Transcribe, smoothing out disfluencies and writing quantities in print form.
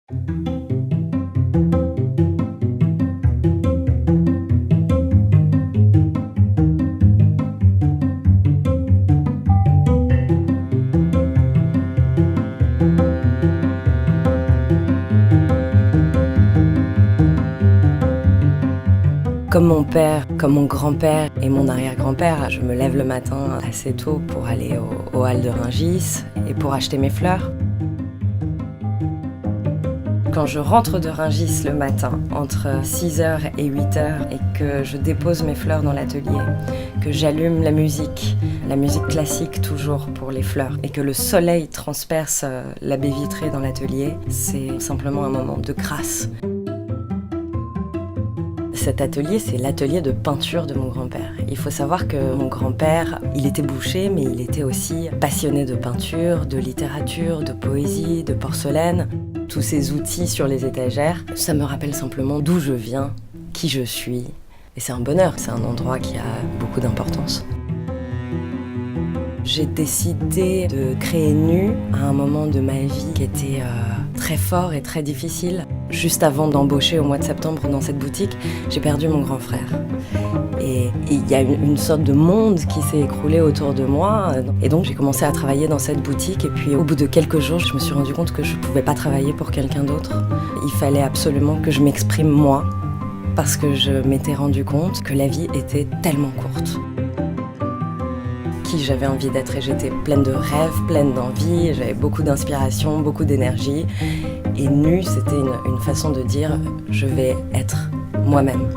Comme mon père, comme mon grand-père et mon arrière-grand-père, je me lève le matin assez tôt pour aller aux Halles de Rungis et pour acheter mes fleurs. Quand je rentre de Rungis le matin, entre 6h et 8h, et que je dépose mes fleurs dans l'atelier, que j'allume la musique classique toujours pour les fleurs, et que le soleil transperce la baie vitrée dans l'atelier, c'est simplement un moment de grâce. Cet atelier, c'est l'atelier de peinture de mon grand-père. Il faut savoir que mon grand-père, il était boucher, mais il était aussi passionné de peinture, de littérature, de poésie, de porcelaine. Tous ces outils sur les étagères, ça me rappelle simplement d'où je viens, qui je suis. Et c'est un bonheur, c'est un endroit qui a beaucoup d'importance. J'ai décidé de créer Nu à un moment de ma vie qui était très fort et très difficile. Juste avant d'embaucher au mois de septembre dans cette boutique, j'ai perdu mon grand frère. Et il y a une sorte de monde qui s'est écroulé autour de moi. Et donc j'ai commencé à travailler dans cette boutique. Et puis au bout de quelques jours, je me suis rendu compte que je ne pouvais pas travailler pour quelqu'un d'autre. Il fallait absolument que je m'exprime moi, parce que je m'étais rendu compte que la vie était tellement courte. Qui j'avais envie d'être, et j'étais pleine de rêves, pleine d'envie, j'avais beaucoup d'inspiration, beaucoup d'énergie. Et Nu, c'était une façon de dire « je vais être moi-même ».